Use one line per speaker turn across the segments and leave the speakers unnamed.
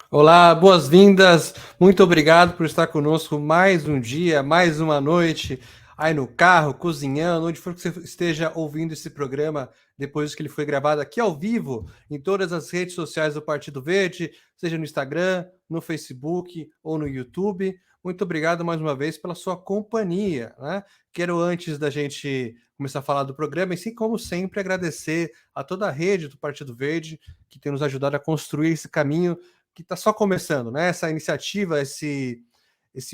Olá, boas-vindas. Muito obrigado por estar conosco mais um dia, mais uma noite, aí no carro, cozinhando, onde for que você esteja ouvindo esse programa, depois que ele foi gravado aqui ao vivo, em todas as redes sociais do Partido Verde, seja no Instagram, no Facebook ou no YouTube. Muito obrigado mais uma vez pela sua companhia, né? Quero, antes da gente começar a falar do programa, e sim, como sempre, agradecer a toda a rede do Partido Verde que tem nos ajudado a construir esse caminho que está só começando, né? Essa iniciativa, esse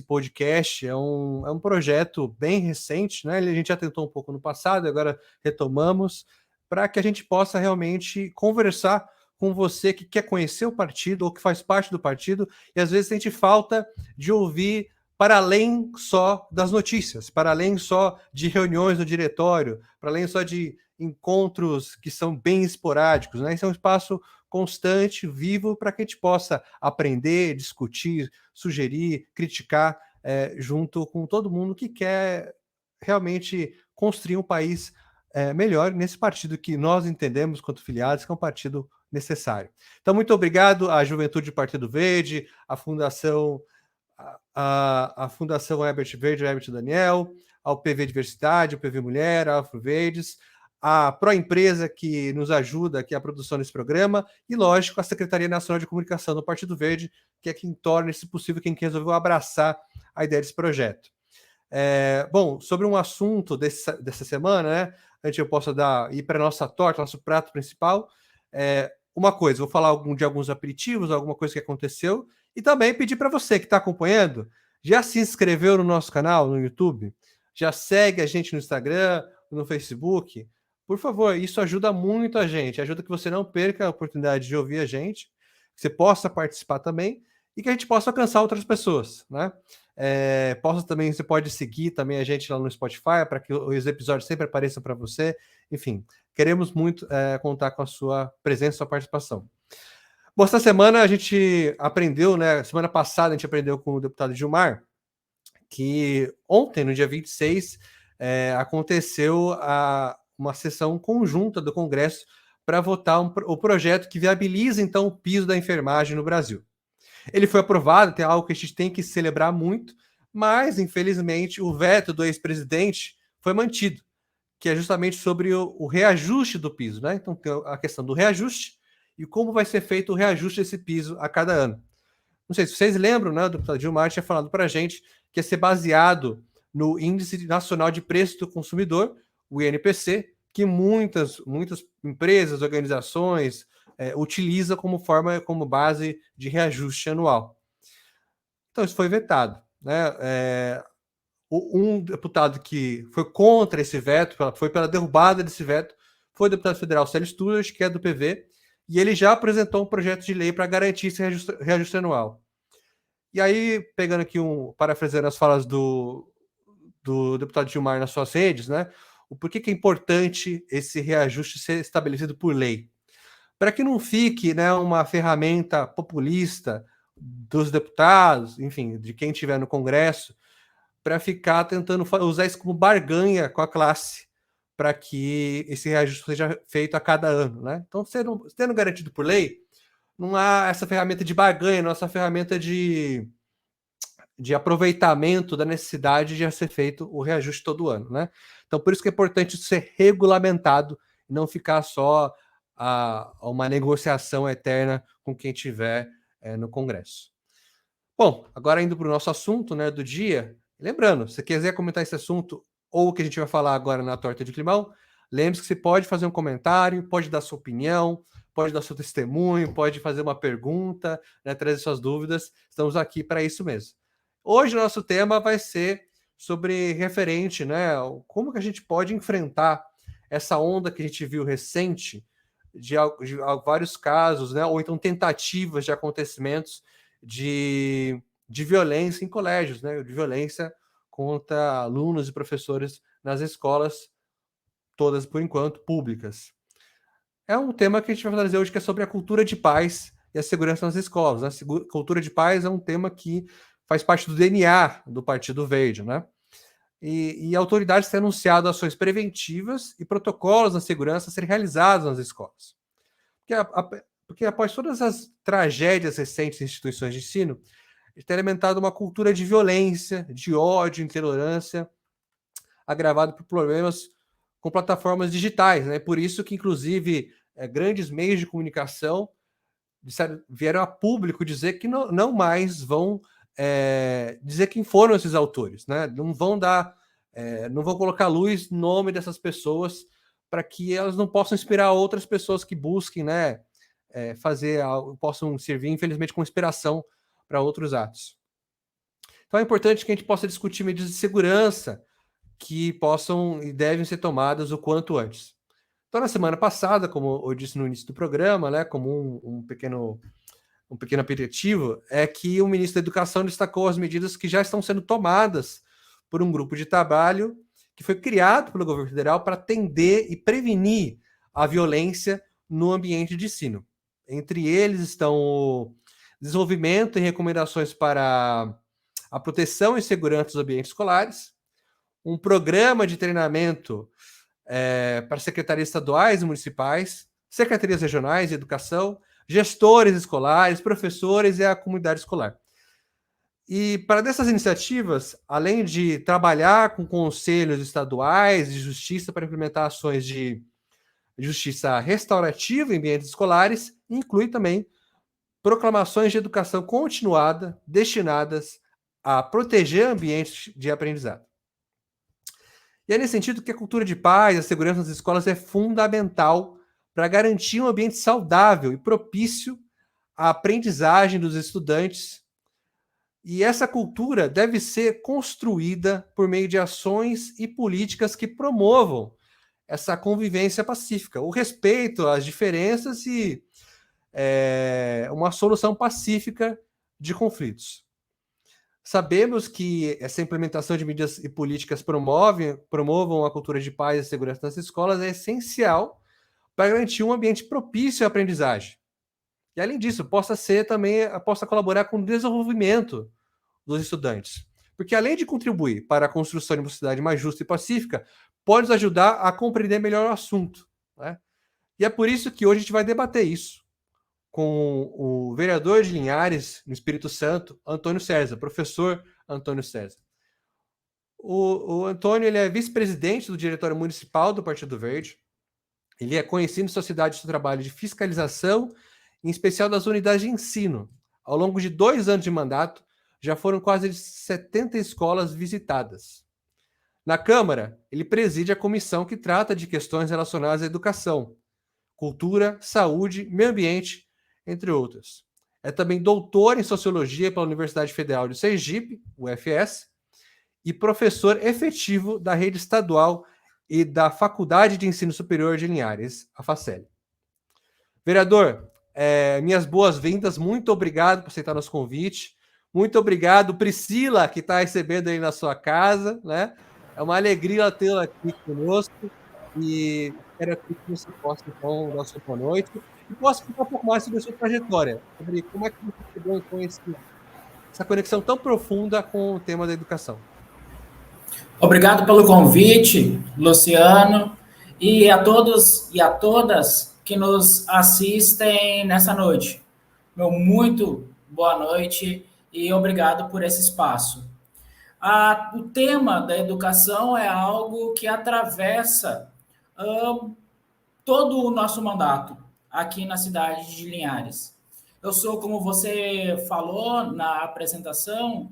podcast é um projeto bem recente, né? A gente já tentou um pouco no passado, agora retomamos, para que a gente possa realmente conversar com você que quer conhecer o partido ou que faz parte do partido e às vezes sente falta de ouvir para além só das notícias, para além só de reuniões no diretório, para além só de encontros que são bem esporádicos, né? Esse é um espaço constante, vivo, para que a gente possa aprender, discutir, sugerir, criticar, junto com todo mundo que quer realmente construir um país melhor nesse partido que nós entendemos, quanto filiados, que é um partido necessário. Então, muito obrigado à Juventude Partido Verde, à Fundação a Fundação Herbert Verde, Herbert Daniel, ao PV Diversidade, ao PV Mulher, ao Afro Verdes, a Proempresa, que nos ajuda aqui a produção desse programa, e, lógico, a Secretaria Nacional de Comunicação do Partido Verde, que é quem torna isso possível, quem resolveu abraçar a ideia desse projeto. Bom, sobre um assunto dessa semana, né? Antes eu posso ir para a nossa torta, nosso prato principal. Uma coisa, vou falar de alguns aperitivos, alguma coisa que aconteceu, e também pedir para você que está acompanhando, já se inscreveu no nosso canal no YouTube? Já segue a gente no Instagram, no Facebook? Por favor, isso ajuda muito a gente, ajuda que você não perca a oportunidade de ouvir a gente, que você possa participar também e que a gente possa alcançar outras pessoas, né? Você pode seguir também a gente lá no Spotify para que os episódios sempre apareçam para você. Enfim, queremos muito contar com a sua presença, sua participação. Bom, essa semana a gente aprendeu, né? Semana passada a gente aprendeu com o deputado Gilmar que ontem, no dia 26, aconteceu uma sessão conjunta do Congresso para votar o projeto que viabiliza, então, o piso da enfermagem no Brasil. Ele foi aprovado, tem algo que a gente tem que celebrar muito, mas, infelizmente, o veto do ex-presidente foi mantido, que é justamente sobre o reajuste do piso, né? Então, tem a questão do reajuste e como vai ser feito o reajuste desse piso a cada ano. Não sei se vocês lembram, né? O deputado Gilmar tinha falado para a gente que ia ser baseado no Índice Nacional de Preço do Consumidor, o INPC, que muitas empresas, organizações utilizam como base de reajuste anual. Então, isso foi vetado, né? Um deputado que foi contra esse veto, foi pela derrubada desse veto, foi o deputado federal Célio Stuart, que é do PV, e ele já apresentou um projeto de lei para garantir esse reajuste anual. E aí, pegando aqui parafraseando as falas do deputado Gilmar nas suas redes, né? O porquê que é importante esse reajuste ser estabelecido por lei? Para que não fique, né, uma ferramenta populista dos deputados, enfim, de quem estiver no Congresso, para ficar tentando usar isso como barganha com a classe, para que esse reajuste seja feito a cada ano, né? Então, sendo garantido por lei, não há essa ferramenta de barganha, não há essa ferramenta de aproveitamento da necessidade de ser feito o reajuste todo ano, né? Então, por isso que é importante ser regulamentado e não ficar só a uma negociação eterna com quem tiver no Congresso. Bom, agora indo para o nosso assunto, né, do dia, lembrando, se você quiser comentar esse assunto ou o que a gente vai falar agora na torta de climão, lembre-se que você pode fazer um comentário, pode dar sua opinião, pode dar seu testemunho, pode fazer uma pergunta, né, trazer suas dúvidas. Estamos aqui para isso mesmo. Hoje o nosso tema vai ser sobre referente, né, como que a gente pode enfrentar essa onda que a gente viu recente de vários casos, né, ou então tentativas de acontecimentos de violência em colégios, né, de violência contra alunos e professores nas escolas, todas por enquanto públicas. É um tema que a gente vai trazer hoje, que é sobre a cultura de paz e a segurança nas escolas, né? Cultura de paz é um tema que faz parte do DNA do Partido Verde, né? E autoridades têm anunciado ações preventivas e protocolos na segurança a serem realizados nas escolas. Porque Porque após todas as tragédias recentes em instituições de ensino, tem alimentado uma cultura de violência, de ódio, intolerância, agravado por problemas com plataformas digitais, né? Por isso que, inclusive, grandes meios de comunicação vieram a público dizer que não mais vão dizer quem foram esses autores, né? Não vão não vão colocar luz no nome dessas pessoas para que elas não possam inspirar outras pessoas que busquem, né? Fazer algo, possam servir, infelizmente, como inspiração para outros atos. Então é importante que a gente possa discutir medidas de segurança que possam e devem ser tomadas o quanto antes. Então, na semana passada, como eu disse no início do programa, né, como um pequeno aperitivo, é que o ministro da Educação destacou as medidas que já estão sendo tomadas por um grupo de trabalho que foi criado pelo governo federal para atender e prevenir a violência no ambiente de ensino. Entre eles estão o desenvolvimento e recomendações para a proteção e segurança dos ambientes escolares, um programa de treinamento para secretarias estaduais e municipais, secretarias regionais de educação, gestores escolares, professores e a comunidade escolar. E para dessas iniciativas, além de trabalhar com conselhos estaduais de justiça para implementar ações de justiça restaurativa em ambientes escolares, inclui também proclamações de educação continuada destinadas a proteger ambientes de aprendizado. E é nesse sentido que a cultura de paz e a segurança nas escolas é fundamental para garantir um ambiente saudável e propício à aprendizagem dos estudantes. E essa cultura deve ser construída por meio de ações e políticas que promovam essa convivência pacífica, o respeito às diferenças e uma solução pacífica de conflitos. Sabemos que essa implementação de medidas e políticas promovam a cultura de paz e segurança nas escolas é essencial para garantir um ambiente propício à aprendizagem. E, além disso, possa colaborar com o desenvolvimento dos estudantes. Porque, além de contribuir para a construção de uma sociedade mais justa e pacífica, pode nos ajudar a compreender melhor o assunto, né? E é por isso que hoje a gente vai debater isso com o vereador de Linhares, no Espírito Santo, Antônio César, professor Antônio César. O Antônio ele é vice-presidente do Diretório Municipal do Partido Verde. Ele é conhecido em sua cidade do trabalho de fiscalização, em especial das unidades de ensino. Ao longo de 2 anos de mandato, já foram quase 70 escolas visitadas. Na Câmara, ele preside a comissão que trata de questões relacionadas à educação, cultura, saúde, meio ambiente, entre outras. É também doutor em Sociologia pela Universidade Federal de Sergipe, UFS, e professor efetivo da rede estadual e da Faculdade de Ensino Superior de Linhares, a FACEL. Vereador, minhas boas-vindas, muito obrigado por aceitar nosso convite. Muito obrigado, Priscila, que está recebendo aí na sua casa, né? É uma alegria tê-la aqui conosco e espero que você possa, então, dar sua boa noite e possa contar um pouco mais sobre a sua trajetória, sobre como é que você chegou com essa conexão tão profunda com o tema da educação.
Obrigado pelo convite, Luciano, e a todos e a todas que nos assistem nessa noite. Meu muito boa noite e obrigado por esse espaço. O tema da educação é algo que atravessa todo o nosso mandato aqui na cidade de Linhares. Eu sou, como você falou na apresentação,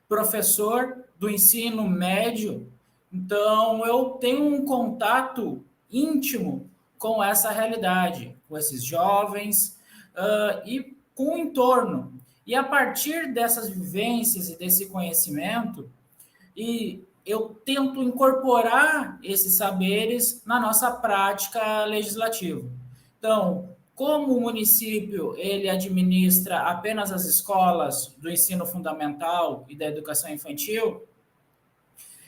professor do ensino médio, então eu tenho um contato íntimo com essa realidade, com esses jovens e com o entorno. E a partir dessas vivências e desse conhecimento, eu tento incorporar esses saberes na nossa prática legislativa. Então, como o município ele administra apenas as escolas do ensino fundamental e da educação infantil,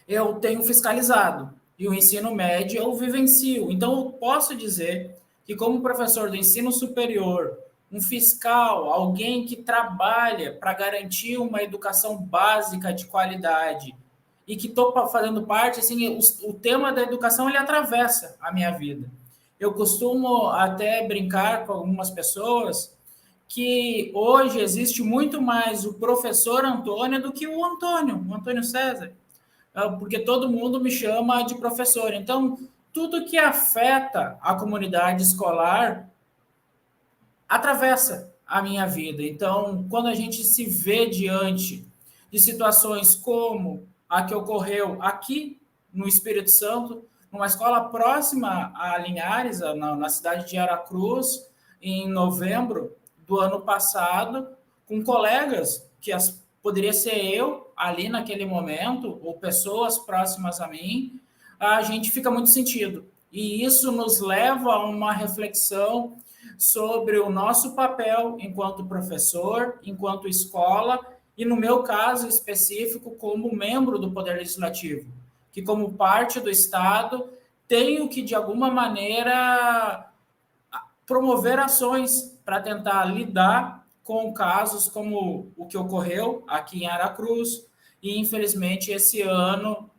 eu tenho fiscalizado. E o ensino médio eu vivencio. Então, eu posso dizer que, como professor do ensino superior, um fiscal, alguém que trabalha para garantir uma educação básica de qualidade e que estou fazendo parte, assim, o tema da educação ele atravessa a minha vida. Eu costumo até brincar com algumas pessoas que hoje existe muito mais o professor Antônio do que o Antônio César, porque todo mundo me chama de professor. Então, tudo que afeta a comunidade escolar atravessa a minha vida. Então, quando a gente se vê diante de situações como a que ocorreu aqui no Espírito Santo, numa escola próxima a Linhares, na cidade de Aracruz, em novembro do ano passado, com colegas que poderia ser eu ali naquele momento, ou pessoas próximas a mim, a gente fica muito sentido. E isso nos leva a uma reflexão sobre o nosso papel enquanto professor, enquanto escola, e no meu caso específico, como membro do Poder Legislativo, que como parte do Estado, tenho que, de alguma maneira, promover ações para tentar lidar com casos como o que ocorreu aqui em Aracruz, e infelizmente esse ano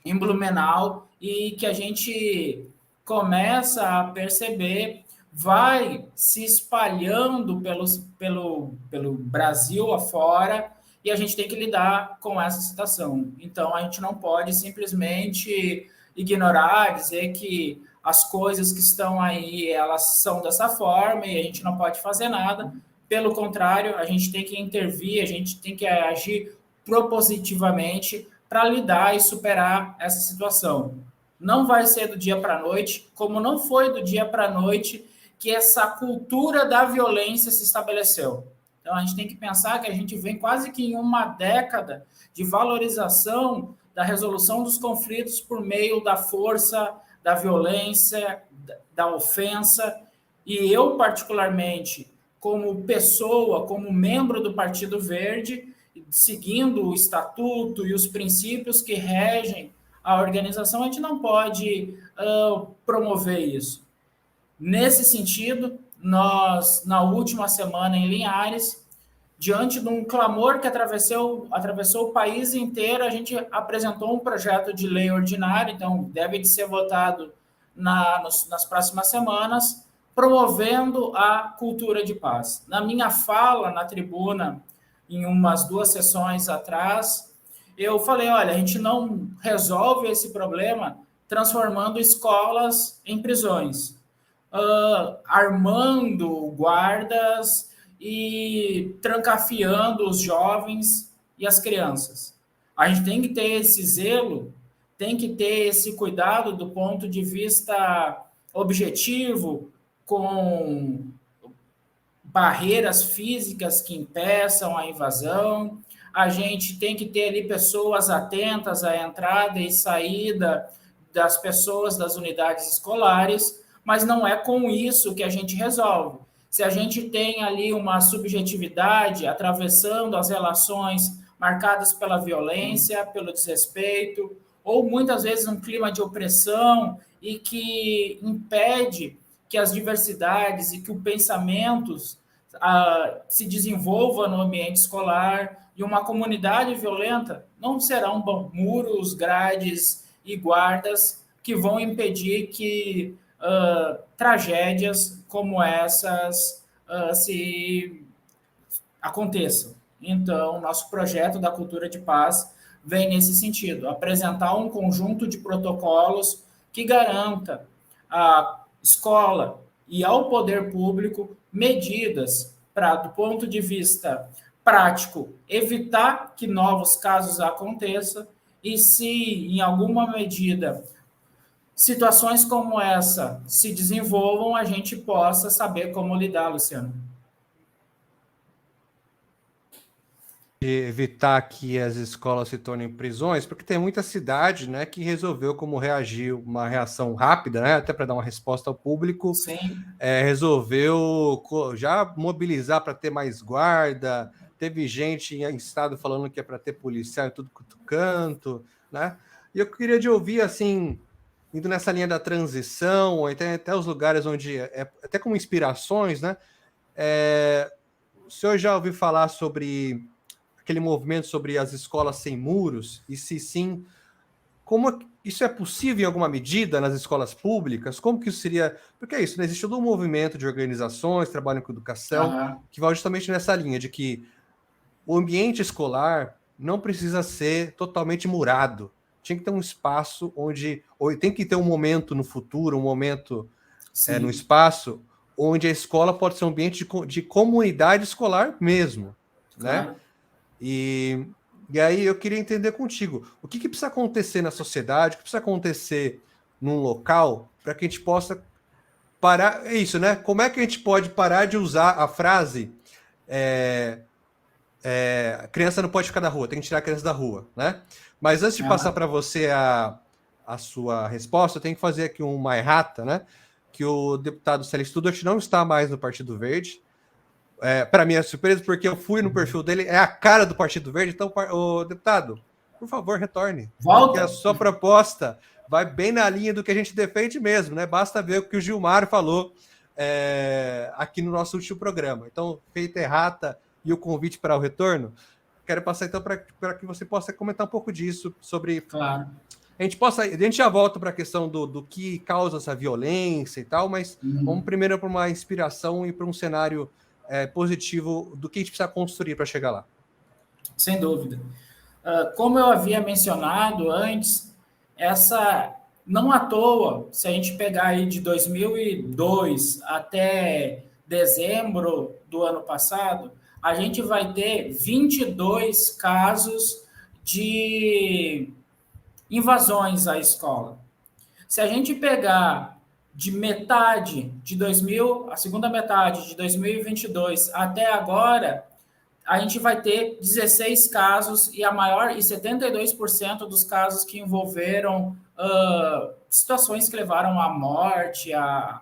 em Blumenau, e que a gente começa a perceber vai se espalhando pelo Brasil afora, e a gente tem que lidar com essa situação. Então, a gente não pode simplesmente ignorar, dizer que as coisas que estão aí, elas são dessa forma e a gente não pode fazer nada. Pelo contrário, a gente tem que intervir, a gente tem que agir propositivamente para lidar e superar essa situação. Não vai ser do dia para a noite, como não foi do dia para a noite que essa cultura da violência se estabeleceu. Então, a gente tem que pensar que a gente vem quase que em uma década de valorização da resolução dos conflitos por meio da força, da violência, da ofensa. E eu, particularmente, como pessoa, como membro do Partido Verde, seguindo o estatuto e os princípios que regem a organização, a gente não pode promover isso. Nesse sentido, nós, na última semana em Linhares, diante de um clamor que atravessou o país inteiro, a gente apresentou um projeto de lei ordinária, então deve de ser votado nas próximas semanas, promovendo a cultura de paz. Na minha fala na tribuna, em umas 2 sessões atrás, eu falei, olha, a gente não resolve esse problema transformando escolas em prisões, armando guardas e trancafiando os jovens e as crianças. A gente tem que ter esse zelo, tem que ter esse cuidado do ponto de vista objetivo, com barreiras físicas que impeçam a invasão. A gente tem que ter ali pessoas atentas à entrada e saída das pessoas das unidades escolares, mas não é com isso que a gente resolve. Se a gente tem ali uma subjetividade atravessando as relações marcadas pela violência, pelo desrespeito, ou muitas vezes um clima de opressão e que impede que as diversidades e que o pensamento se desenvolva no ambiente escolar, e uma comunidade violenta não serão muros, grades e guardas que vão impedir que tragédias como essas se aconteçam. Então, nosso projeto da cultura de paz vem nesse sentido, apresentar um conjunto de protocolos que garanta à escola e ao poder público medidas para, do ponto de vista prático, evitar que novos casos aconteçam, e se, em alguma medida, situações como essa se desenvolvam, a gente possa saber como lidar, Luciano.
Evitar que as escolas se tornem prisões, porque tem muita cidade, né, que resolveu como reagir, uma reação rápida, né, até para dar uma resposta ao público, resolveu já mobilizar para ter mais guarda. Teve gente em estado falando que é para ter policial em tudo canto, né? E eu queria te ouvir, assim, indo nessa linha da transição, ou até os lugares onde, até como inspirações, né? O senhor já ouviu falar sobre aquele movimento sobre as escolas sem muros? E se sim, como isso é possível em alguma medida nas escolas públicas? Como que isso seria? Porque é isso, né? Existe todo um movimento de organizações que trabalham com educação
Aham.
que vai justamente nessa linha de que o ambiente escolar não precisa ser totalmente murado. Tinha que ter um espaço onde, ou tem que ter um momento no futuro, um momento no
Sim,
espaço, onde a escola pode ser um ambiente de comunidade escolar mesmo, né?
claro.
E, e aí eu queria entender contigo, o que precisa acontecer na sociedade, o que precisa acontecer num local para que a gente possa parar, é isso, né? Como é que a gente pode parar de usar a frase a criança não pode ficar na rua, tem que tirar a criança da rua, né? Mas antes de passar
Aham.
para você a sua resposta, eu tenho que fazer aqui uma errata, né? Que o deputado Célio Studart não está mais no Partido Verde. Para mim é surpresa, porque eu fui no perfil dele, é a cara do Partido Verde. Então, o deputado, por favor, retorne, porque a
Volta?
sua proposta vai bem na linha do que a gente defende mesmo, né? Basta ver o que o Gilmar falou aqui no nosso último programa. Então, feita errata e o convite para o retorno, quero passar então para que você possa comentar um pouco disso, sobre.
Claro.
A gente já volta para a questão do que causa essa violência e tal, mas vamos
Uhum.
primeiro para uma inspiração e para um cenário positivo do que a gente precisa construir para chegar lá.
Sem dúvida. Como eu havia mencionado antes, essa não à toa, se a gente pegar aí de 2002 até dezembro do ano passado, a gente vai ter 22 casos de invasões à escola. Se a gente pegar de metade de 2000, a segunda metade de 2022 até agora, a gente vai ter 16 casos e a maior e 72% dos casos que envolveram situações que levaram à morte, a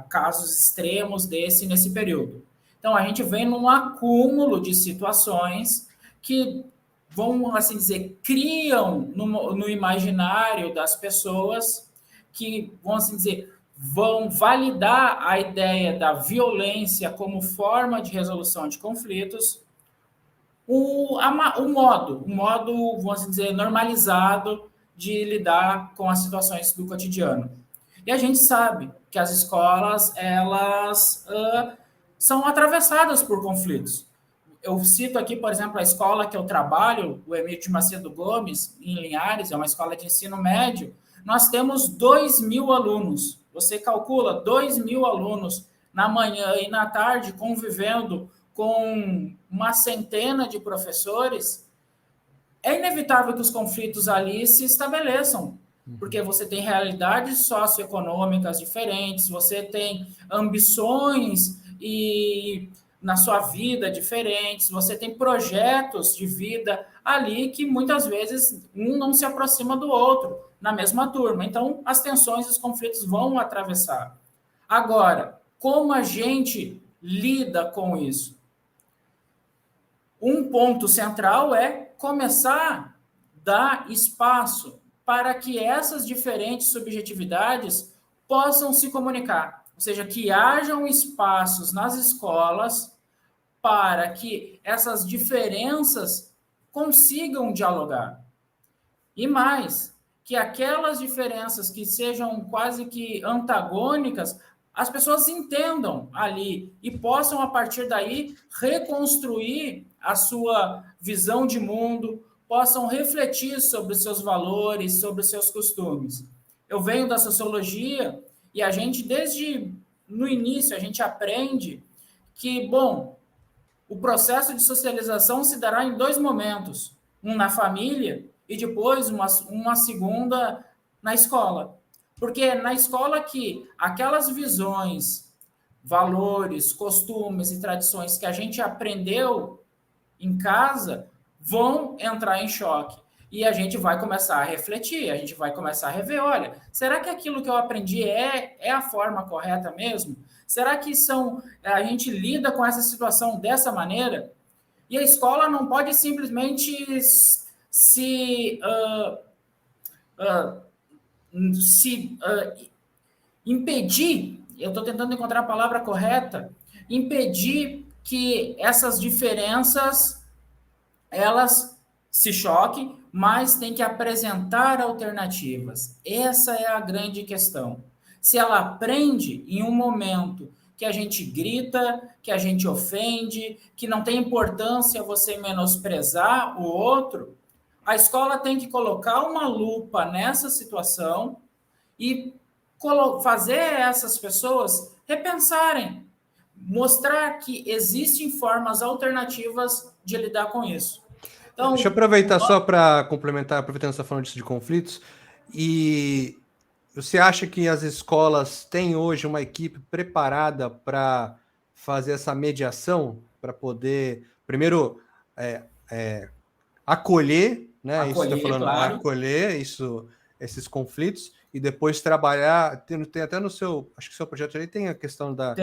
casos extremos nesse período. Então, a gente vem num acúmulo de situações que vão, assim dizer, criam no imaginário das pessoas que, vão assim dizer, vão validar a ideia da violência como forma de resolução de conflitos, o modo, vamos assim dizer, normalizado de lidar com as situações do cotidiano. E a gente sabe que as escolas, elas são atravessadas por conflitos. Eu cito aqui, por exemplo, a escola que eu trabalho, o Emílio de Macedo Gomes, em Linhares, é uma escola de ensino médio. Nós temos 2.000 alunos. Você calcula 2.000 alunos na manhã e na tarde convivendo com uma centena de professores. É inevitável que os conflitos ali se estabeleçam, porque você tem realidades socioeconômicas diferentes, você tem ambições e na sua vida diferentes, você tem projetos de vida ali que muitas vezes um não se aproxima do outro na mesma turma. Então, as tensões e os conflitos vão atravessar. Agora, como a gente lida com isso? Um ponto central é começar a dar espaço para que essas diferentes subjetividades possam se comunicar. Ou seja, que hajam espaços nas escolas para que essas diferenças consigam dialogar. E mais, que aquelas diferenças que sejam quase que antagônicas, as pessoas entendam ali e possam, a partir daí, reconstruir a sua visão de mundo, possam refletir sobre seus valores, sobre seus costumes. Eu venho da sociologia e a gente, desde no início, a gente aprende que, bom, o processo de socialização se dará em dois momentos, um na família e depois uma segunda na escola. Porque é na escola que aquelas visões, valores, costumes e tradições que a gente aprendeu em casa vão entrar em choque. E a gente vai começar a refletir, a gente vai começar a rever, olha, será que aquilo que eu aprendi é a forma correta mesmo? Será que a gente lida com essa situação dessa maneira? E a escola não pode simplesmente se, uh, impedir, eu estou tentando encontrar a palavra correta, impedir que essas diferenças elas se choque, mas tem que apresentar alternativas. Essa é a grande questão. Se ela aprende em um momento que a gente grita, que a gente ofende, que não tem importância você menosprezar o outro, a escola tem que colocar uma lupa nessa situação e fazer essas pessoas repensarem, mostrar que existem formas alternativas de lidar com isso. Então,
deixa eu aproveitar só para complementar, aproveitando essa falando disso de conflitos, e você acha que as escolas têm hoje uma equipe preparada para fazer essa mediação, para poder, primeiro, é, é, acolher, né? Isso que está
acolher,
falando,
claro.
acolher isso, esses conflitos, e depois trabalhar, tem até no seu, acho que o seu projeto ali tem a questão da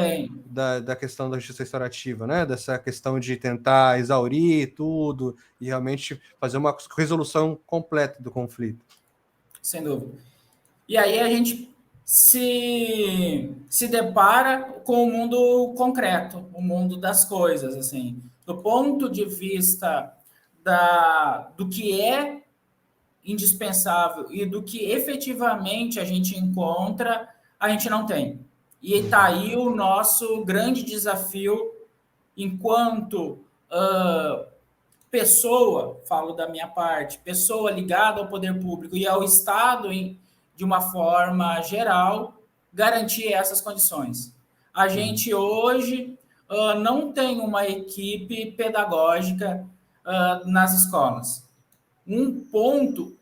questão da justiça restaurativa, né? Dessa questão de tentar exaurir tudo e realmente fazer uma resolução completa do conflito.
Sem dúvida. E aí a gente se depara com o mundo concreto, o mundo das coisas, assim, do ponto de vista do que é indispensável e do que efetivamente a gente encontra, a gente não tem. E está aí o nosso grande desafio enquanto pessoa, falo da minha parte, pessoa ligada ao poder público e ao Estado de uma forma geral, garantir essas condições. A gente hoje não tem uma equipe pedagógica nas escolas. Um ponto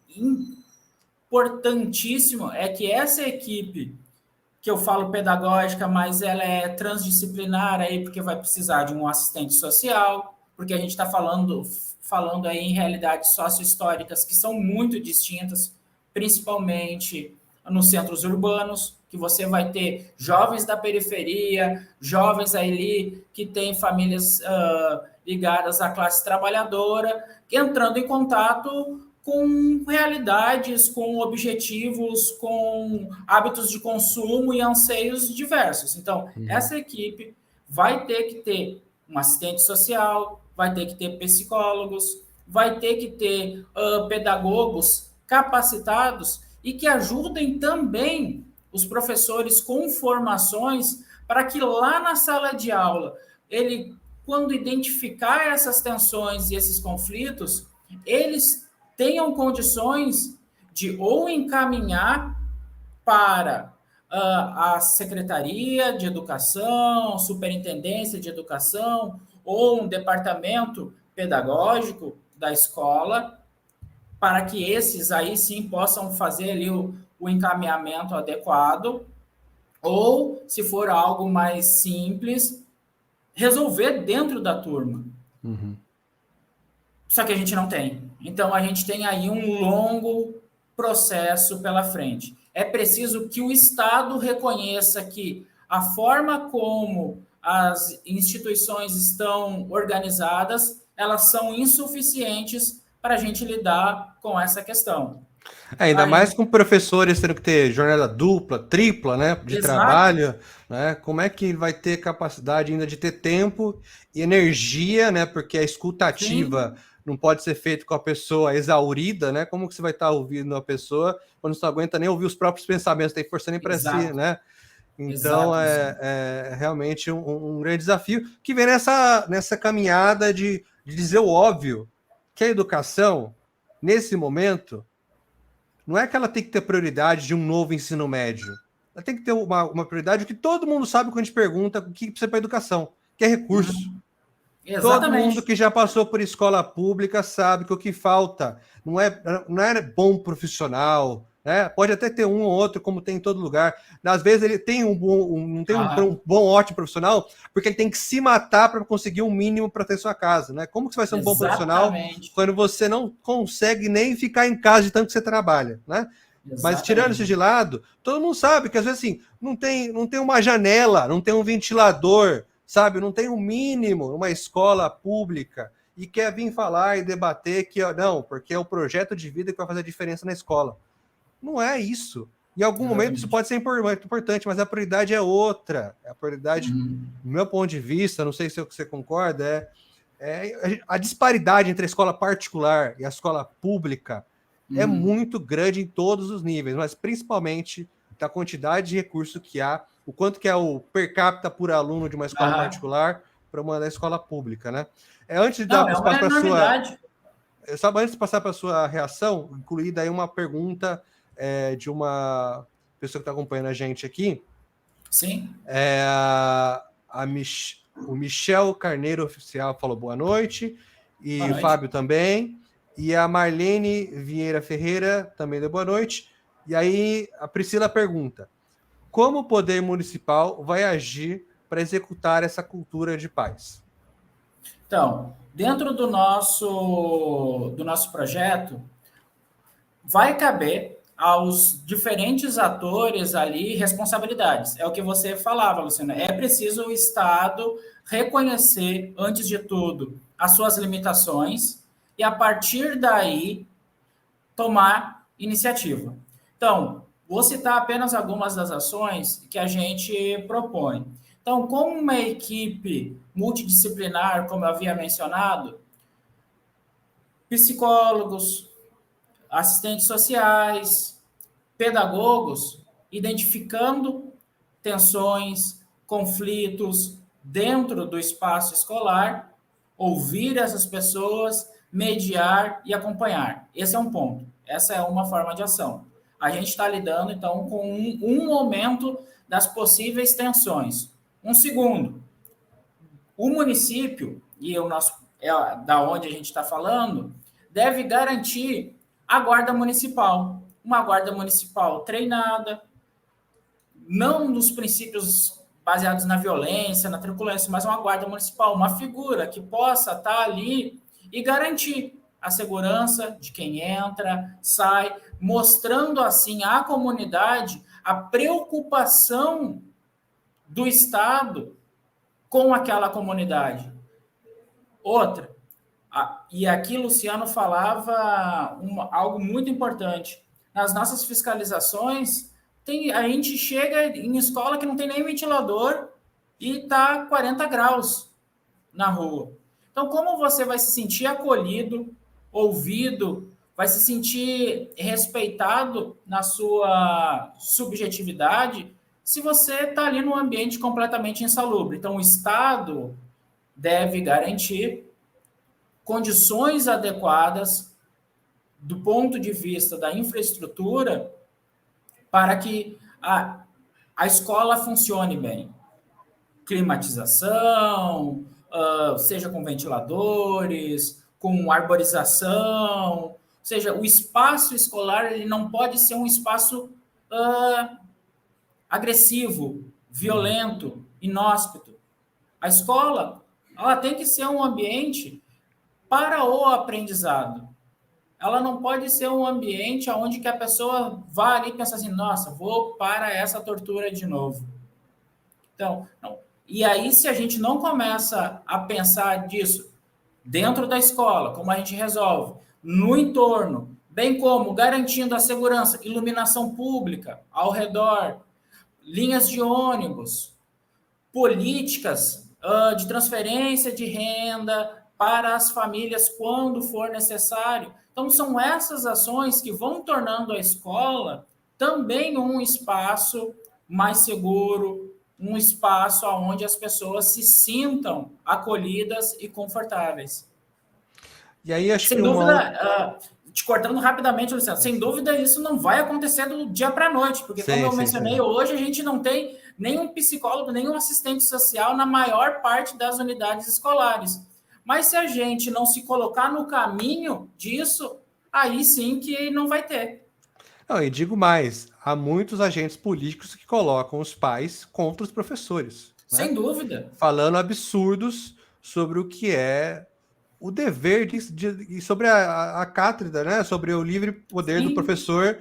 importantíssimo é que essa equipe, que eu falo pedagógica, mas ela é transdisciplinar aí, porque vai precisar de um assistente social, porque a gente está falando aí em realidades sociohistóricas que são muito distintas, principalmente nos centros urbanos, que você vai ter jovens da periferia, jovens ali que têm famílias ligadas à classe trabalhadora, entrando em contato com realidades, com objetivos, com hábitos de consumo e anseios diversos. Então, essa equipe vai ter que ter um assistente social, vai ter que ter psicólogos, vai ter que ter pedagogos capacitados e que ajudem também os professores com formações para que lá na sala de aula, ele, quando identificar essas tensões e esses conflitos, eles tenham condições de ou encaminhar para a Secretaria de Educação, Superintendência de Educação ou um departamento pedagógico da escola, para que esses aí sim possam fazer ali o encaminhamento adequado, ou, se for algo mais simples, resolver dentro da turma. Só que a gente não tem. Então, a gente tem aí um longo processo pela frente. É preciso que o Estado reconheça que a forma como as instituições estão organizadas, elas são insuficientes para a gente lidar com essa questão.
Ainda mais com professores tendo que ter jornada dupla, tripla, né, de trabalho, né? Como é que vai ter capacidade ainda de ter tempo e energia, né? Porque a escutativa não pode ser feita com a pessoa exaurida, né? Como que você vai estar ouvindo a pessoa quando você não aguenta nem ouvir os próprios pensamentos, tem força nem para si, né? Então é realmente um grande desafio que vem nessa caminhada de dizer o óbvio, que a educação, nesse momento, não é que ela tem que ter prioridade de um novo ensino médio. Ela tem que ter uma prioridade que todo mundo sabe quando a gente pergunta o que precisa para a educação, que é recurso. Todo mundo que já passou por escola pública sabe que o que falta não é bom profissional, né? Pode até ter um ou outro, como tem em todo lugar. Às vezes ele tem um bom, ótimo profissional, porque ele tem que se matar para conseguir um mínimo para ter sua casa, né? Como que você vai ser um bom profissional quando você não consegue nem ficar em casa de tanto que você trabalha, né? Mas tirando isso de lado, todo mundo sabe que às vezes assim, não tem uma janela, não tem um ventilador, sabe? Não tem um mínimo numa escola pública e quer vir falar e debater que não, porque é o projeto de vida que vai fazer a diferença na escola. Não é isso. Em algum momento isso pode ser importante, mas a prioridade é outra. A prioridade, do meu ponto de vista, não sei se você concorda, A disparidade entre a escola particular e a escola pública é
Uhum.
muito grande em todos os níveis, mas principalmente da quantidade de recurso que há, o quanto que é o per capita por aluno de uma escola
Aham.
particular para uma da escola pública, né? Antes de dar
Não, é uma
espaço para a sua,
enormidade.
sabe, antes de passar para a sua reação, incluir daí uma pergunta de uma pessoa que está acompanhando a gente aqui,
Sim.
O Michel Carneiro Oficial falou boa noite,
Boa
e o
noite.
Fábio também, e a Marlene Vieira Ferreira também deu boa noite. E aí a Priscila pergunta: como o poder municipal vai agir para executar essa cultura de paz?
Então, dentro do nosso projeto, vai caber aos diferentes atores ali responsabilidades. É o que você falava, Luciana. É preciso o Estado reconhecer, antes de tudo, as suas limitações e, a partir daí, tomar iniciativa. Então, vou citar apenas algumas das ações que a gente propõe. Então, como uma equipe multidisciplinar, como eu havia mencionado, psicólogos, assistentes sociais, pedagogos, identificando tensões, conflitos dentro do espaço escolar, ouvir essas pessoas, mediar e acompanhar. Esse é um ponto. Essa é uma forma de ação. A gente está lidando, então, com um momento das possíveis tensões. Um segundo, o município, e o nosso é da onde a gente está falando, deve garantir a guarda municipal. Uma guarda municipal treinada, não nos princípios baseados na violência, na truculência, mas uma guarda municipal, uma figura que possa estar ali e garantir a segurança de quem entra, sai, mostrando assim à comunidade a preocupação do Estado com aquela comunidade. Outra, e aqui Luciano falava algo muito importante. Nas nossas fiscalizações, a gente chega em escola que não tem nem ventilador e está 40 graus na rua. Então, como você vai se sentir acolhido, ouvido, vai se sentir respeitado na sua subjetividade se você está ali num ambiente completamente insalubre? Então, o Estado deve garantir condições adequadas do ponto de vista da infraestrutura para que a escola funcione bem. Climatização, seja com ventiladores, com arborização, ou seja, o espaço escolar ele não pode ser um espaço agressivo, violento, inóspito. A escola ela tem que ser um ambiente para o aprendizado. Ela não pode ser um ambiente onde que a pessoa vá ali e pensa assim, nossa, vou para essa tortura de novo. Então, não. E aí, se a gente não começa a pensar disso dentro da escola, como a gente resolve, no entorno, bem como garantindo a segurança, iluminação pública ao redor, linhas de ônibus, políticas de transferência de renda para as famílias quando for necessário. Então, são essas ações que vão tornando a escola também um espaço mais seguro, um espaço onde as pessoas se sintam acolhidas e confortáveis.
E aí acho que
Sem dúvida, te cortando rapidamente, Luciano, sem dúvida isso não vai acontecer do dia para a noite, porque como eu mencionei, hoje a gente não tem nenhum psicólogo, nenhum assistente social na maior parte das unidades escolares. Mas se a gente não se colocar no caminho disso, aí sim que não vai ter.
Não, e digo mais, há muitos agentes políticos que colocam os pais contra os professores.
Sem dúvida.
Falando absurdos sobre o que é o dever sobre a cátedra, né? Sobre o livre poder do professor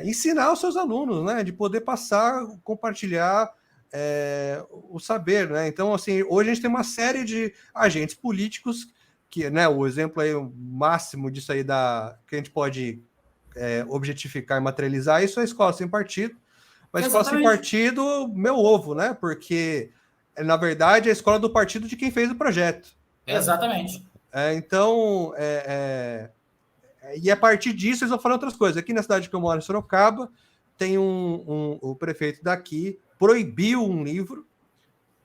ensinar os seus alunos, né? De poder passar, compartilhar o saber, né? Então, assim, hoje a gente tem uma série de agentes políticos que, né? O exemplo aí, o máximo disso aí que a gente pode objetificar e materializar, isso é a escola sem partido. Mas escola sem partido, meu ovo, né? Porque, na verdade, é a escola do partido de quem fez o projeto. né?
Exatamente.
Então, e a partir disso eles vão falando outras coisas. Aqui na cidade que eu moro, em Sorocaba, tem o prefeito daqui proibiu um livro,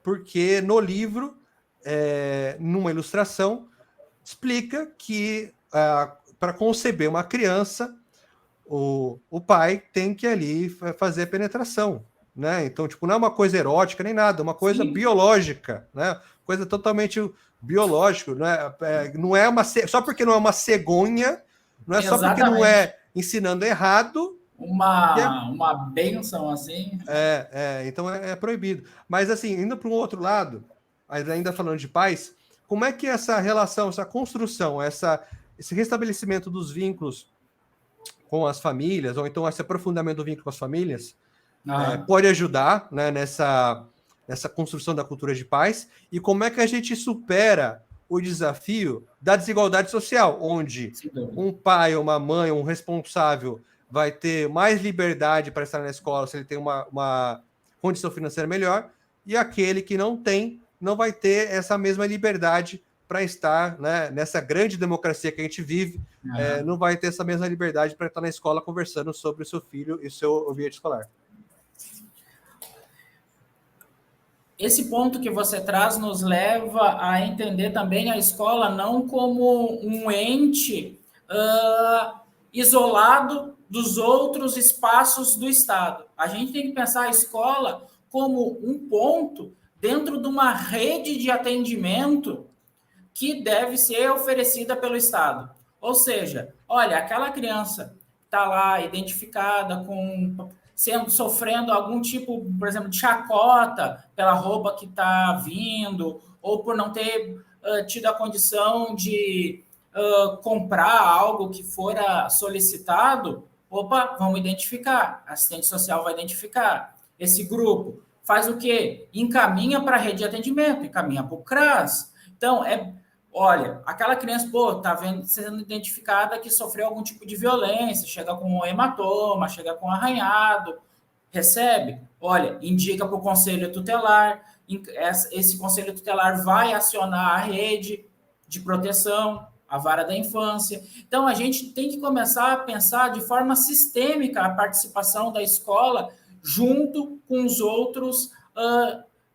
porque no livro, numa ilustração, explica que para conceber uma criança, o pai tem que ali fazer a penetração, né? Então, tipo, não é uma coisa erótica nem nada, é uma coisa
Sim.
biológica, né? Coisa totalmente biológica, né? Não é só porque não é uma cegonha, não é só porque não
Exatamente.
é ensinando errado que
Uma bênção, assim.
então é proibido. Mas assim, indo para um outro lado, ainda falando de pais, como é que essa relação, essa construção, esse restabelecimento dos vínculos com as famílias, ou então esse aprofundamento do vínculo com as famílias, pode ajudar, né, nessa construção da cultura de paz, e como é que a gente supera o desafio da desigualdade social, onde um pai, uma mãe, um responsável vai ter mais liberdade para estar na escola se ele tem uma condição financeira melhor, e aquele que não tem, não vai ter essa mesma liberdade para estar, né, nessa grande democracia que a gente vive, não vai ter essa mesma liberdade para estar na escola conversando sobre o seu filho e o seu ambiente escolar.
Esse ponto que você traz nos leva a entender também a escola não como um ente isolado dos outros espaços do Estado. A gente tem que pensar a escola como um ponto dentro de uma rede de atendimento que deve ser oferecida pelo Estado. Ou seja, olha, aquela criança está lá identificada sofrendo algum tipo, por exemplo, de chacota pela roupa que está vindo, ou por não ter tido a condição de comprar algo que fora solicitado. Opa, vamos identificar. A assistente social vai identificar. Esse grupo faz o quê? Encaminha para a rede de atendimento, encaminha para o CRAS. Então, olha, aquela criança, tá sendo identificada que sofreu algum tipo de violência, chega com um hematoma, chega com um arranhado, recebe, olha, indica para o conselho tutelar, esse conselho tutelar vai acionar a rede de proteção, a vara da infância. Então, a gente tem que começar a pensar de forma sistêmica a participação da escola junto com os outros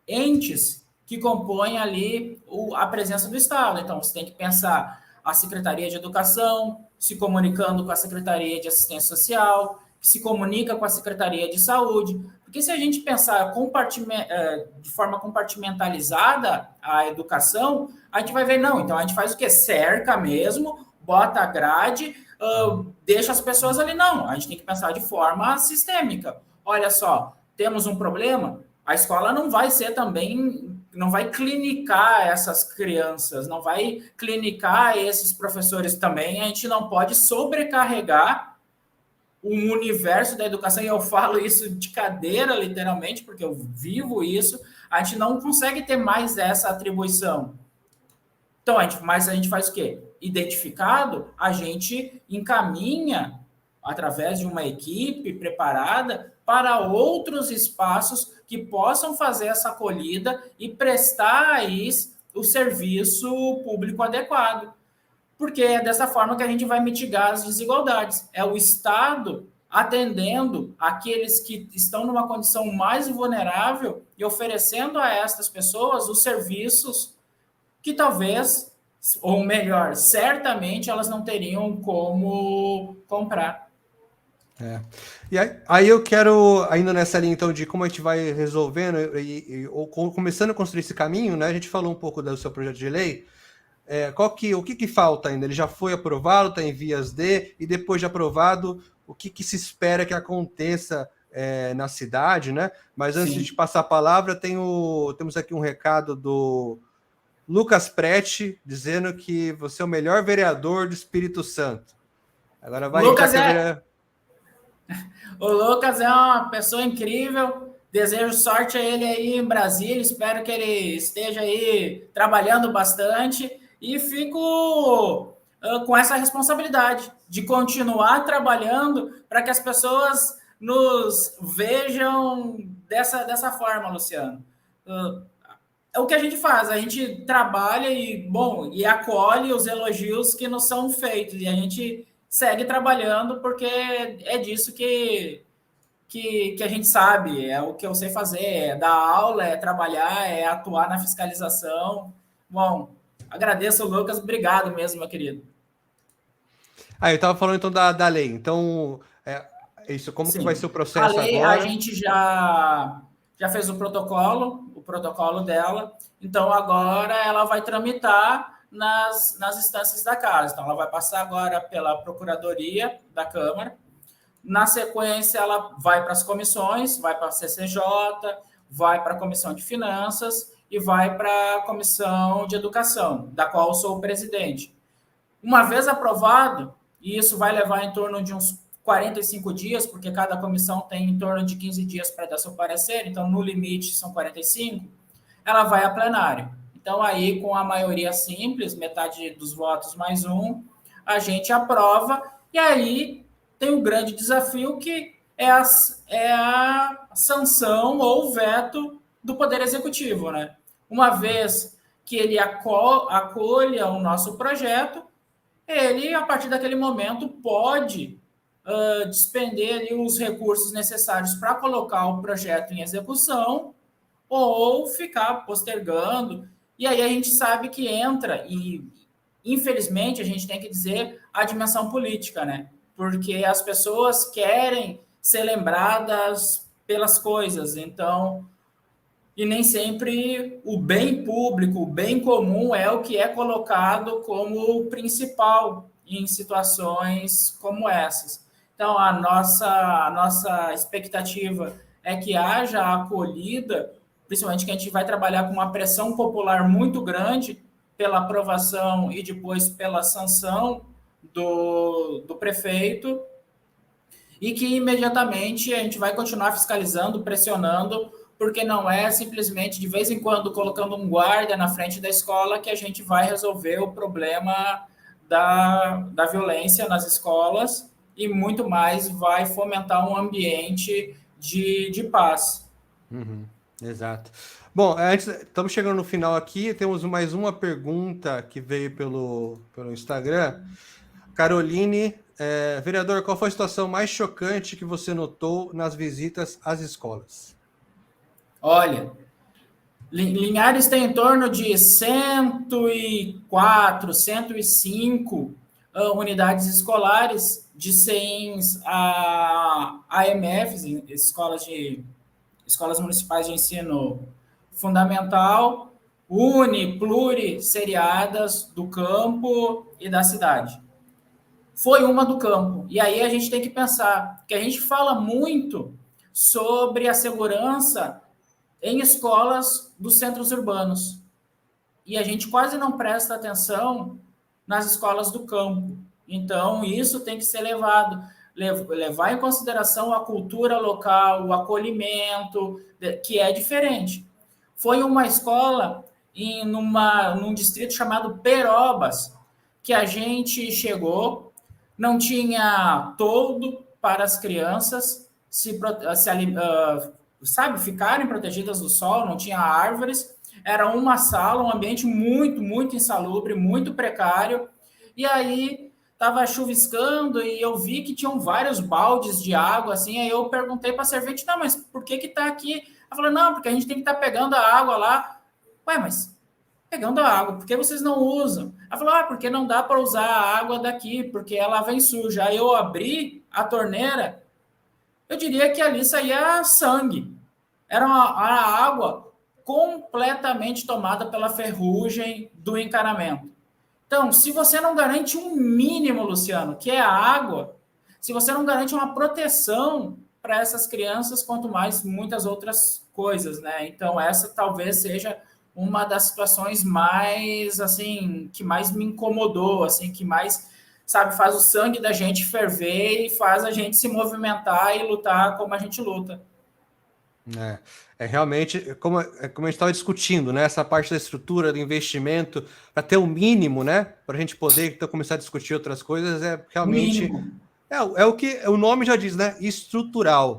entes que compõem ali a presença do Estado. Então, você tem que pensar a Secretaria de Educação se comunicando com a Secretaria de Assistência Social, que se comunica com a Secretaria de Saúde, porque se a gente pensar de forma compartimentalizada a educação, a gente vai ver, não, então a gente faz o quê? Cerca mesmo, bota a grade, deixa as pessoas ali. Não, a gente tem que pensar de forma sistêmica. Olha só, temos um problema, a escola não vai ser também, não vai clinicar essas crianças, não vai clinicar esses professores também, a gente não pode sobrecarregar o universo da educação, e eu falo isso de cadeira, literalmente, porque eu vivo isso, a gente não consegue ter mais essa atribuição. Então, mas a gente faz o quê? Identificado, a gente encaminha, através de uma equipe preparada, para outros espaços que possam fazer essa acolhida e prestar aí o serviço público adequado. Porque é dessa forma que a gente vai mitigar as desigualdades. É o Estado atendendo aqueles que estão numa condição mais vulnerável e oferecendo a estas pessoas os serviços que talvez, ou melhor, certamente elas não teriam como comprar.
E aí eu quero, ainda nessa linha então de como a gente vai resolvendo ou começando a construir esse caminho, né? A gente falou um pouco do seu projeto de lei. O que falta ainda? Ele já foi aprovado, está em vias e depois de aprovado, o que se espera que aconteça na cidade, né? Mas antes de passar a palavra, temos aqui um recado do Lucas Prete, dizendo que você é o melhor vereador do Espírito Santo. Agora vai...
O Lucas é uma pessoa incrível, desejo sorte a ele aí em Brasília, espero que ele esteja aí trabalhando bastante e fico com essa responsabilidade de continuar trabalhando para que as pessoas nos vejam dessa forma, Luciano. é o que a gente faz, a gente trabalha e acolhe os elogios que nos são feitos, e a gente segue trabalhando porque é disso que a gente sabe, é o que eu sei fazer, é dar aula, é trabalhar, é atuar na fiscalização. Bom, agradeço, Lucas, obrigado mesmo, meu querido.
Eu estava falando então da lei. Então, isso, como que vai ser
Sim,
o
a
processo
lei a
agora?
gente já fez o protocolo dela, então agora ela vai tramitar nas instâncias da casa. Então ela vai passar agora pela Procuradoria da Câmara. Na sequência, ela vai para as comissões, vai para a CCJ, vai para a Comissão de Finanças e vai para a Comissão de Educação, da qual eu sou o presidente. Uma vez aprovado, e isso vai levar em torno de uns 45 dias, porque cada comissão tem em torno de 15 dias para dar seu parecer, então no limite são 45, ela vai a plenário. Então, aí, com a maioria simples, metade dos votos mais um, a gente aprova, e aí tem um grande desafio que é a sanção ou veto do Poder Executivo, né? Uma vez que ele acolha o nosso projeto, ele, a partir daquele momento, pode despender ali os recursos necessários para colocar o projeto em execução ou ficar postergando. E aí a gente sabe que entra, e infelizmente a gente tem que dizer a dimensão política, né? Porque as pessoas querem ser lembradas pelas coisas, então, e nem sempre o bem público, o bem comum é o que é colocado como principal em situações como essas. Então, a nossa expectativa é que haja acolhida, principalmente que a gente vai trabalhar com uma pressão popular muito grande pela aprovação e depois pela sanção do prefeito, e que imediatamente a gente vai continuar fiscalizando, pressionando, porque não é simplesmente de vez em quando colocando um guarda na frente da escola que a gente vai resolver o problema da violência nas escolas, e muito mais vai fomentar um ambiente de paz.
Uhum, exato. Bom, estamos chegando no final aqui, temos mais uma pergunta que veio pelo Instagram. Caroline, vereador, qual foi a situação mais chocante que você notou nas visitas às escolas?
Olha, Linhares tem em torno de 104, 105 unidades escolares de CEINs a AMFs, escolas municipais de ensino fundamental, plurisseriadas do campo e da cidade. Foi uma do campo. E aí a gente tem que pensar que a gente fala muito sobre a segurança em escolas dos centros urbanos. E a gente quase não presta atenção nas escolas do campo. Então, isso tem que ser levar em consideração a cultura local, o acolhimento, que é diferente. Foi uma escola num distrito chamado Perobas, que a gente chegou, não tinha toldo para as crianças ficarem protegidas do sol, não tinha árvores, era uma sala, um ambiente muito, muito insalubre, muito precário, e aí estava chuviscando e eu vi que tinham vários baldes de água, assim, aí eu perguntei para a servente, não, mas por que está aqui? Ela falou, não, porque a gente tem que estar pegando a água lá. Ué, mas pegando a água, por que vocês não usam? Ela falou, porque não dá para usar a água daqui, porque ela vem suja. Aí eu abri a torneira, eu diria que ali saía sangue. Era a água completamente tomada pela ferrugem do encanamento. Então, se você não garante um mínimo, Luciano, que é a água, se você não garante uma proteção para essas crianças, quanto mais muitas outras coisas, né? Então, essa talvez seja uma das situações mais, assim, que mais me incomodou, assim, que mais, sabe, faz o sangue da gente ferver e faz a gente se movimentar e lutar como a gente luta.
Realmente, como a gente estava discutindo, né? Essa parte da estrutura, do investimento, para ter o mínimo, né? Para a gente poder então, começar a discutir outras coisas, realmente.
Mínimo.
É o que o nome já diz, né? Estrutural.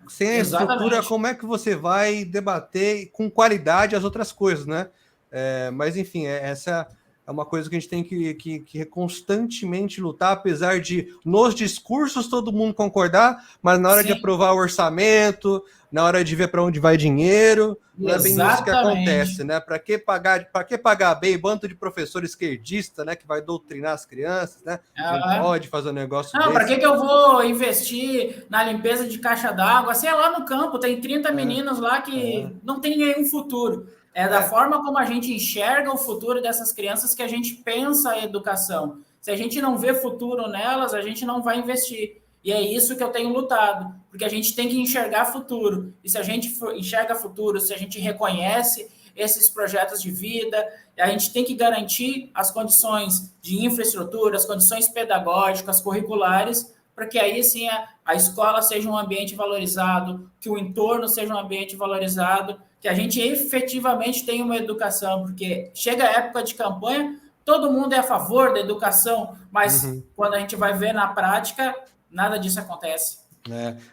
Sem a estrutura,
Exatamente.
como é que você vai debater com qualidade as outras coisas, né? Mas, enfim, essa é uma coisa que a gente tem que constantemente lutar, apesar de, nos discursos, todo mundo concordar, mas na hora de
Sim,
aprovar o orçamento, na hora de ver para onde vai dinheiro, não é bem isso que acontece,
exatamente.
né? Para que pagar bem bando de professor esquerdista, né? Que vai doutrinar as crianças, né? Não
Ah,
pode fazer um negócio
não, para
desse.
que eu vou investir na limpeza de caixa d'água? Se é lá no campo, tem 30
É,
meninos lá
é,
que não tem nenhum futuro. É da
é.
forma como a gente enxerga o futuro dessas crianças que a gente pensa a educação. Se a gente não vê futuro nelas, a gente não vai investir. E é isso que eu tenho lutado, porque a gente tem que enxergar futuro. E se a gente enxerga futuro, se a gente reconhece esses projetos de vida, a gente tem que garantir as condições de infraestrutura, as condições pedagógicas, curriculares, para que aí sim a escola seja um ambiente valorizado, que o entorno seja um ambiente valorizado, que a gente efetivamente tenha uma educação, porque chega a época de campanha, todo mundo é a favor da educação, mas
Uhum.
quando a gente vai ver na prática, nada disso acontece.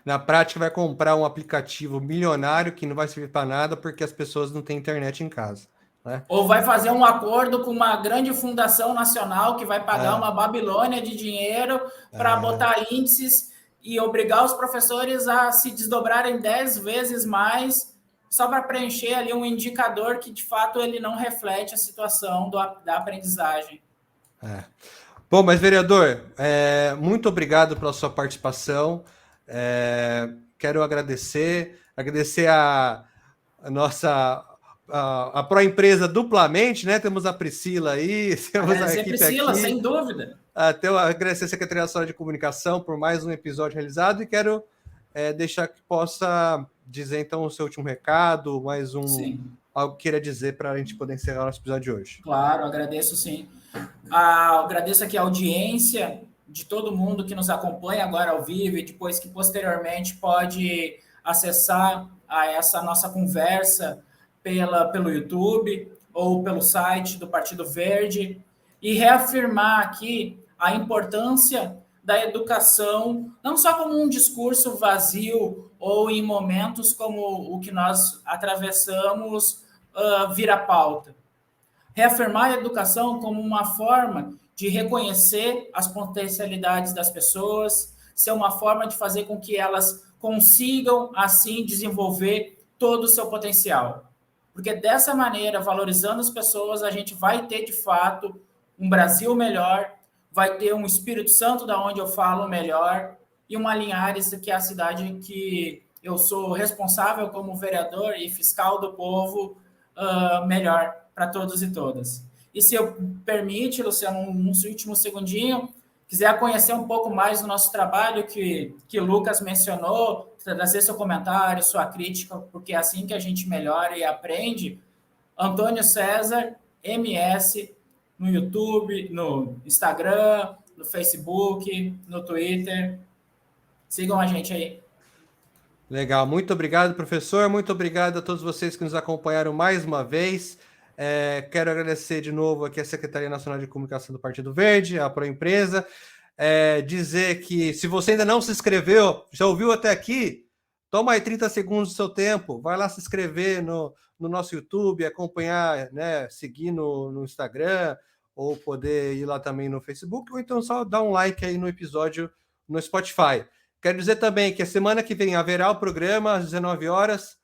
Na prática, vai comprar um aplicativo milionário que não vai servir para nada porque as pessoas não têm internet em casa, né?
Ou vai fazer um acordo com uma grande fundação nacional que vai pagar
É,
uma Babilônia de dinheiro para
é,
botar índices e obrigar os professores a se desdobrarem 10 vezes mais só para preencher ali um indicador que de fato ele não reflete a situação da aprendizagem.
é. Bom, mas vereador, muito obrigado pela sua participação. Quero agradecer a nossa a Proempresa duplamente, né? Temos a Priscila aí, temos a
Agradecer a
equipe
Priscila,
aqui.
sem dúvida.
Até agradecer a Secretaria Nacional de Comunicação por mais um episódio realizado e quero deixar que possa dizer então o seu último recado, mais
Sim,
algo que queira dizer para a gente poder encerrar o nosso episódio de hoje.
claro, agradeço sim. Agradeço aqui a audiência de todo mundo que nos acompanha agora ao vivo e depois que posteriormente pode acessar a essa nossa conversa pelo YouTube ou pelo site do Partido Verde e reafirmar aqui a importância da educação, não só como um discurso vazio ou em momentos como o que nós atravessamos vira pauta, reafirmar a educação como uma forma de reconhecer as potencialidades das pessoas, ser uma forma de fazer com que elas consigam, assim, desenvolver todo o seu potencial. Porque dessa maneira, valorizando as pessoas, a gente vai ter, de fato, um Brasil melhor, vai ter um Espírito Santo, da onde eu falo, melhor, e uma Linhares, que é a cidade que eu sou responsável como vereador e fiscal do povo, melhor para todos e todas. E se eu permite, Luciano, um último segundinho, quiser conhecer um pouco mais do nosso trabalho que o Lucas mencionou, trazer seu comentário, sua crítica, porque é assim que a gente melhora e aprende, Antônio César, MS, no YouTube, no Instagram, no Facebook, no Twitter. Sigam a gente aí.
Legal, muito obrigado, professor. Muito obrigado a todos vocês que nos acompanharam mais uma vez. Quero agradecer de novo aqui a Secretaria Nacional de Comunicação do Partido Verde, a Proempresa. Dizer que se você ainda não se inscreveu, já ouviu até aqui, toma aí 30 segundos do seu tempo, vai lá se inscrever no nosso YouTube, acompanhar, né, seguir no Instagram, ou poder ir lá também no Facebook, ou então só dar um like aí no episódio no Spotify. Quero dizer também que a semana que vem haverá o programa às 19 horas,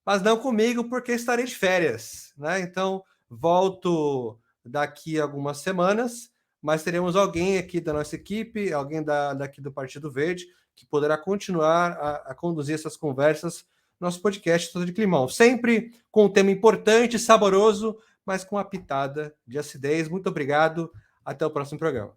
mas não comigo, porque estarei de férias, né? Então, volto daqui a algumas semanas, mas teremos alguém aqui da nossa equipe, alguém daqui do Partido Verde, que poderá continuar a conduzir essas conversas no nosso podcast Todo de Climão. Sempre com um tema importante, saboroso, mas com uma pitada de acidez. Muito obrigado. Até o próximo programa.